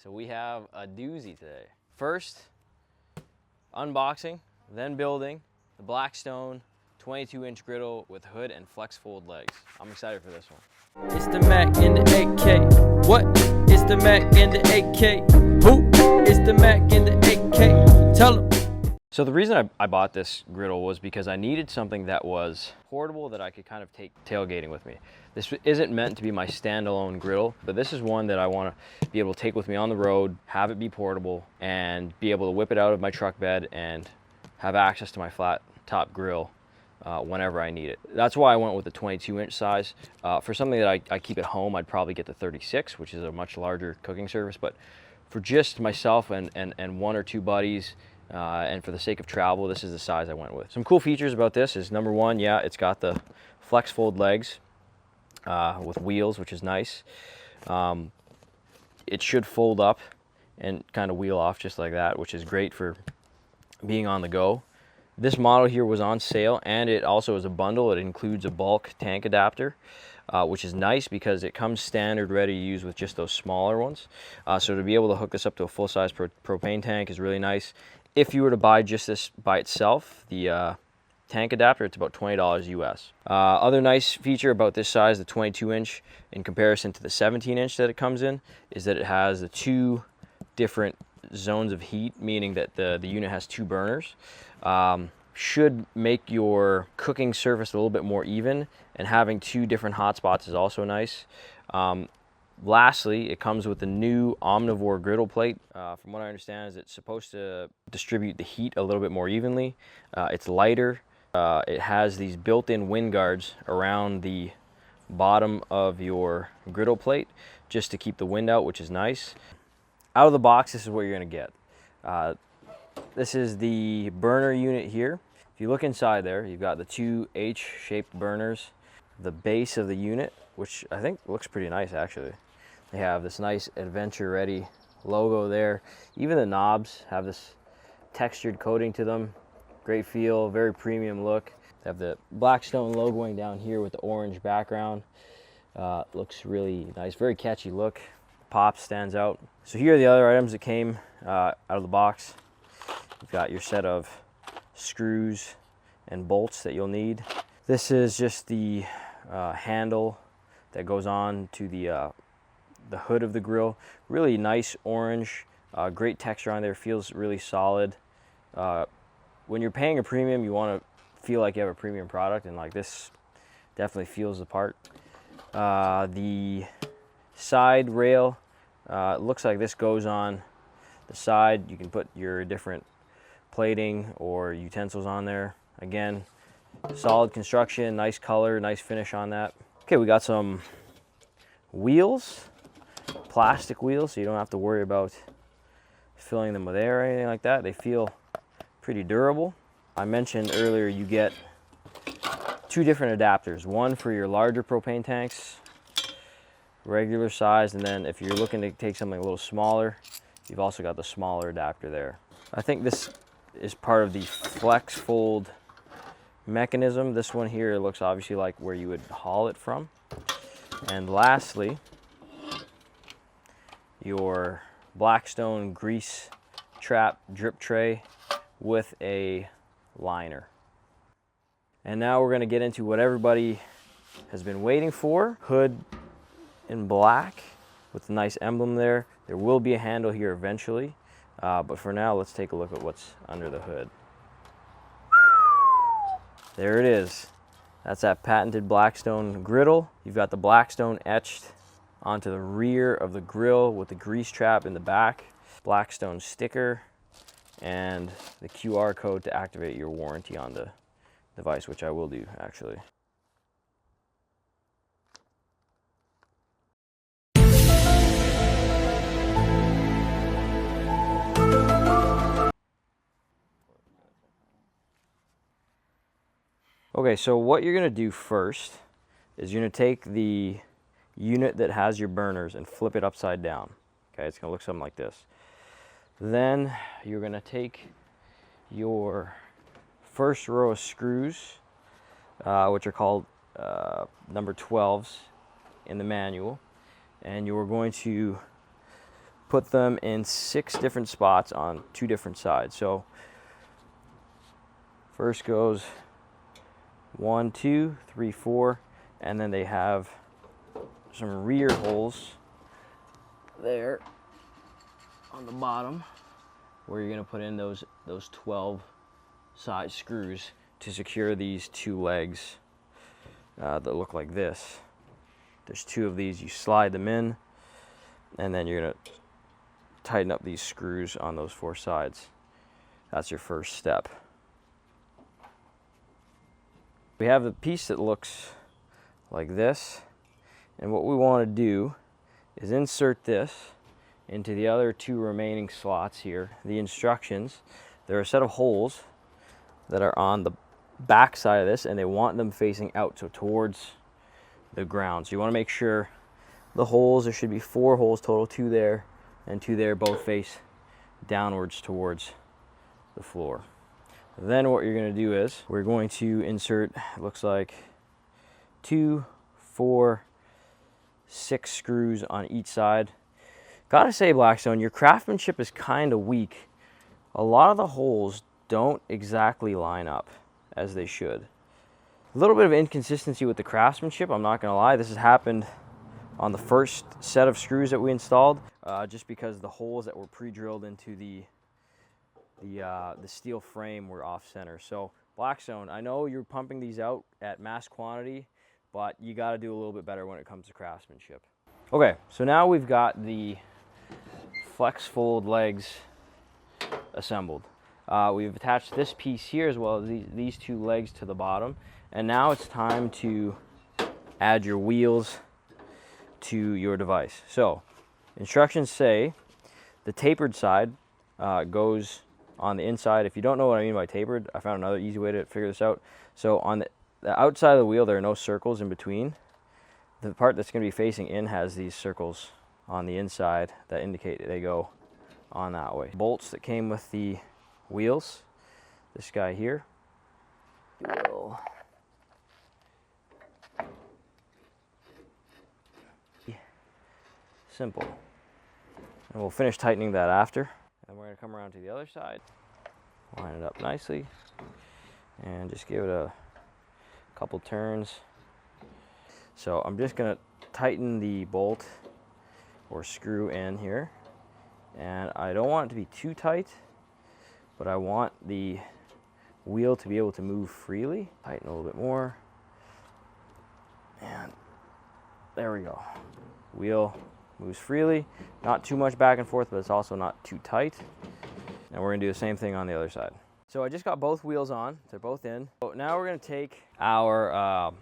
So we have a doozy today. First, unboxing, then building the Blackstone 22-inch griddle with hood and flex fold legs. I'm excited for this one. It's the Mac in the AK. What? It's the Mac in the AK. Who? It's the Mac in the AK. Tell them. So the reason I bought this griddle was because I needed something that was portable that I could kind of take tailgating with me. This isn't meant to be my standalone griddle, but this is one that I want to be able to take with me on the road, have it be portable, and be able to whip it out of my truck bed and have access to my flat top grill whenever I need it. That's why I went with the 22-inch size. For something that I keep at home, I'd probably get the 36, which is a much larger cooking surface, but for just myself and one or two buddies, and for the sake of travel, this is the size I went with. Some cool features about this is, number one, yeah, it's got the flex fold legs with wheels, which is nice. It should fold up and kind of wheel off just like that, which is great for being on the go. This model here was on sale, and it also is a bundle. It includes a bulk tank adapter, which is nice because it comes standard ready to use with just those smaller ones. So to be able to hook this up to a full-size propane tank is really nice. If you were to buy just this by itself, the tank adapter, it's about $20 US. Other nice feature about this size, the 22-inch, in comparison to the 17-inch that it comes in, is that it has the two different zones of heat, meaning that the unit has two burners. Should make your cooking surface a little bit more even, and having two different hot spots is also nice. Lastly, it comes with the new omnivore griddle plate. From what I understand, is it's supposed to distribute the heat a little bit more evenly. It's lighter. It has these built-in wind guards around the bottom of your griddle plate just to keep the wind out, which is nice. Out of the box, this is what you're going to get. This is the burner unit here. If you look inside there, you've got the two H-shaped burners. The base of the unit, which I think looks pretty nice actually. They have this nice adventure ready logo there. Even the knobs have this textured coating to them. Great feel, very premium look. They have the Blackstone logoing down here with the orange background. Looks really nice, very catchy look. Pop stands out. So here are the other items that came out of the box. You've got your set of screws and bolts that you'll need. This is just the handle that goes on to the hood of the grill. Really nice orange, great texture on there, feels really solid. When you're paying a premium, you want to feel like you have a premium product, and like this definitely feels the part. The side rail, it looks like this goes on the side. You can put your different plating or utensils on there. Again, solid construction, nice color, nice finish on that. Okay, we got some wheels, plastic wheels, so you don't have to worry about filling them with air or anything like that. They feel pretty durable. I mentioned earlier you get two different adapters, one for your larger propane tanks, regular size, and then if you're looking to take something a little smaller, you've also got the smaller adapter there. I think this is part of the flex fold mechanism. This one here looks obviously like where you would haul it from. And lastly, your Blackstone grease trap drip tray with a liner. And now we're going to get into what everybody has been waiting for. Hood in black with a nice emblem there. There will be a handle here eventually, but for now let's take a look at what's under the hood. There it is. That's that patented Blackstone griddle. You've got the Blackstone etched onto the rear of the grill with the grease trap in the back, Blackstone sticker, and the QR code to activate your warranty on the device, which I will do actually. Okay, so what you're going to do first is you're going to take the unit that has your burners and flip it upside down. Okay, it's going to look something like this. Then you're going to take your first row of screws, which are called number 12s in the manual, and you're going to put them in 6 different spots on 2 different sides. So first goes 1, 2, 3, 4, and then they have some rear holes there on the bottom where you're going to put in those 12 side screws to secure these 2 legs that look like this. There's 2 of these. You slide them in, and then you're going to tighten up these screws on those 4 sides. That's your first step. We have the piece that looks like this, and what we want to do is insert this into the other 2 remaining slots here. The instructions, there are a set of holes that are on the back side of this, and they want them facing out, so towards the ground. So you want to make sure the holes, there should be 4 holes total, 2 there and 2 there, both face downwards towards the floor. Then what you're going to do is we're going to insert, it looks like 2, 4, 6 screws on each side. Gotta say, Blackstone, your craftsmanship is kind of weak. A lot of the holes don't exactly line up as they should. A little bit of inconsistency with the craftsmanship, I'm not gonna lie. This has happened on the first set of screws that we installed, just because the holes that were pre-drilled into the steel frame were off center. So Blackstone, I know you're pumping these out at mass quantity, but you got to do a little bit better when it comes to craftsmanship. Okay, so now we've got the flex fold legs assembled. We've attached this piece here as well as these 2 legs to the bottom, and now it's time to add your wheels to your device. So instructions say the tapered side goes on the inside. If you don't know what I mean by tapered, I found another easy way to figure this out. So on the outside of the wheel, there are no circles in between. The part that's going to be facing in has these circles on the inside that indicate they go on that way. Bolts that came with the wheels, this guy here, will simple. And we'll finish tightening that after. And we're going to come around to the other side, line it up nicely, and just give it a couple turns. So I'm just going to tighten the bolt or screw in here, and I don't want it to be too tight, but I want the wheel to be able to move freely. Tighten a little bit more, and there we go. Wheel moves freely, not too much back and forth, but it's also not too tight. And we're going to do the same thing on the other side. So I just got both wheels on, they're both in. So now we're going to take our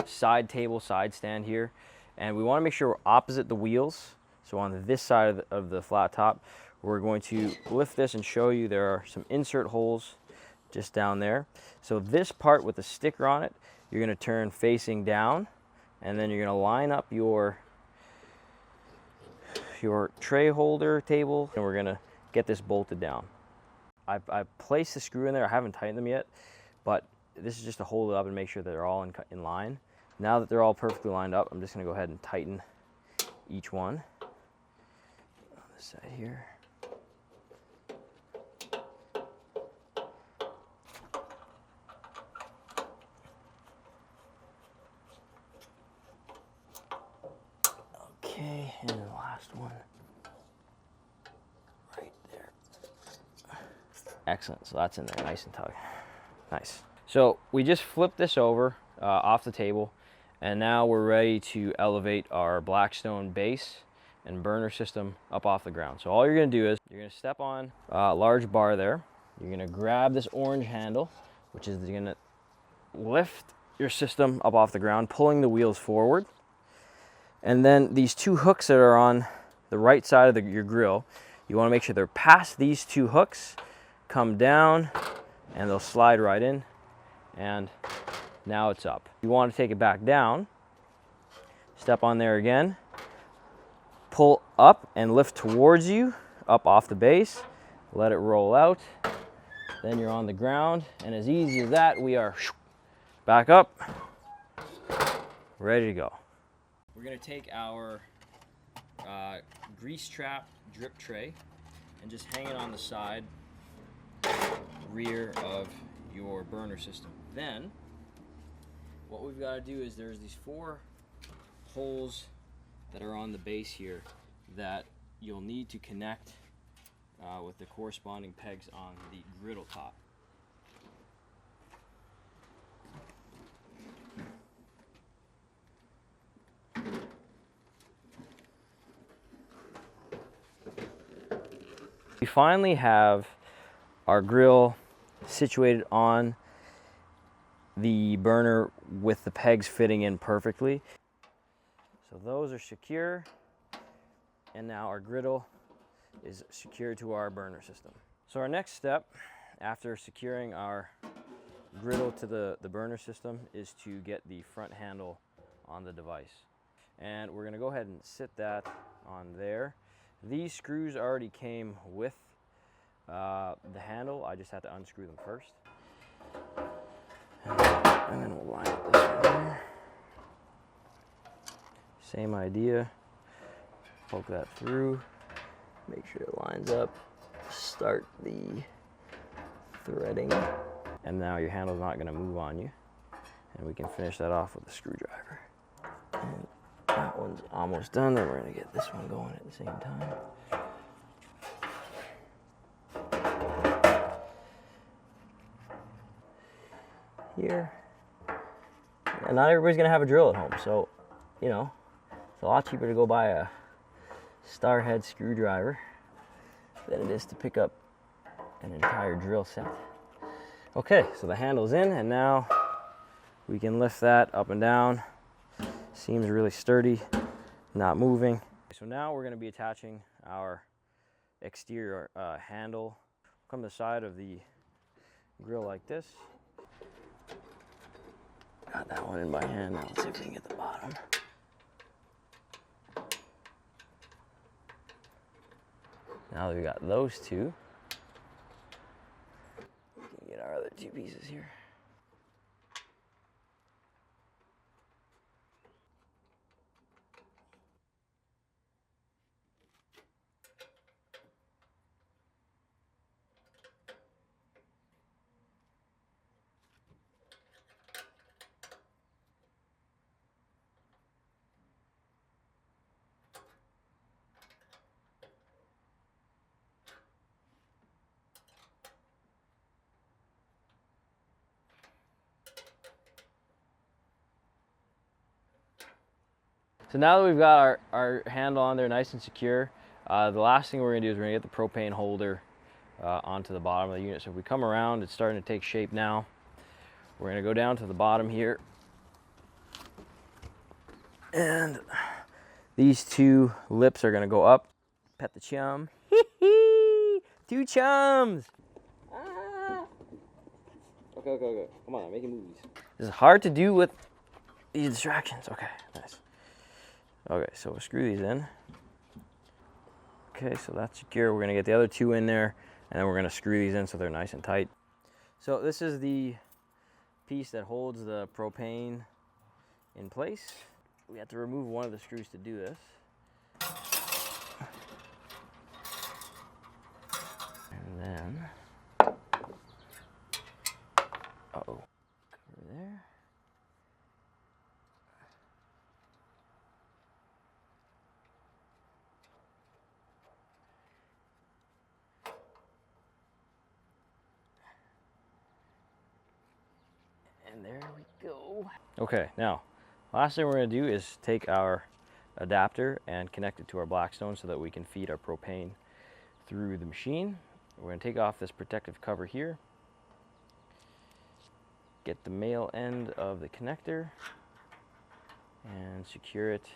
side table, side stand here, and we want to make sure we're opposite the wheels. So on this side of the flat top, we're going to lift this and show you there are some insert holes just down there. So this part with the sticker on it, you're going to turn facing down, and then you're going to line up your tray holder table, and we're going to get this bolted down. I've placed the screw in there. I haven't tightened them yet, but this is just to hold it up and make sure that they're all in line. Now that they're all perfectly lined up, I'm just going to go ahead and tighten each one on this side here. Okay, and then the last one right there. Excellent, so that's in there nice and tight. Nice. So we just flipped this over off the table, and now we're ready to elevate our Blackstone base and burner system up off the ground. So all you're going to do is you're going to step on a large bar there. You're going to grab this orange handle, which is going to lift your system up off the ground, pulling the wheels forward. And then these 2 hooks that are on the right side of your grill, you want to make sure they're past these 2 hooks, come down, and they'll slide right in, and now it's up. You want to take it back down, step on there again, pull up and lift towards you, up off the base, let it roll out, then you're on the ground, and as easy as that, we are back up, ready to go. We're going to take our grease trap drip tray and just hang it on the side rear of your burner system. Then what we've got to do is there's these 4 holes that are on the base here that you'll need to connect with the corresponding pegs on the griddle top. We finally have our grill situated on the burner with the pegs fitting in perfectly. So those are secure, and now our griddle is secured to our burner system. So our next step after securing our griddle to the burner system is to get the front handle on the device. And we're gonna go ahead and sit that on there. These screws already came with the handle. I just had to unscrew them first. And then we'll line up this one here. Same idea. Poke that through. Make sure it lines up. Start the threading. And now your handle's not gonna move on you. And we can finish that off with a screwdriver. And that one's almost done. Then we're gonna get this one going at the same time. Here. And not everybody's gonna have a drill at home, so you know, it's a lot cheaper to go buy a star head screwdriver than it is to pick up an entire drill set. Okay, so the handle's in, and now we can lift that up and down. Seems really sturdy, not moving. So now we're gonna be attaching our exterior handle. Come to the side of the grill like this. Got that one in my hand. Now let's see if we can get the bottom. Now that we got those two, we can get our other 2 pieces here. So now that we've got our handle on there nice and secure, the last thing we're gonna do is we're gonna get the propane holder onto the bottom of the unit. So if we come around, it's starting to take shape now. We're gonna go down to the bottom here. And these 2 lips are gonna go up. Pet the chum. 2 chums. Ah. Okay. Come on, I'm making movies. This is hard to do with these distractions. Okay, nice. Okay, so we'll screw these in. Okay, so that's secure. We're gonna get the other 2 in there, and then we're gonna screw these in so they're nice and tight. So this is the piece that holds the propane in place. We have to remove one of the screws to do this. And then, cover there. And there we go. Okay, now, last thing we're gonna do is take our adapter and connect it to our Blackstone so that we can feed our propane through the machine. We're gonna take off this protective cover here, get the male end of the connector, and secure it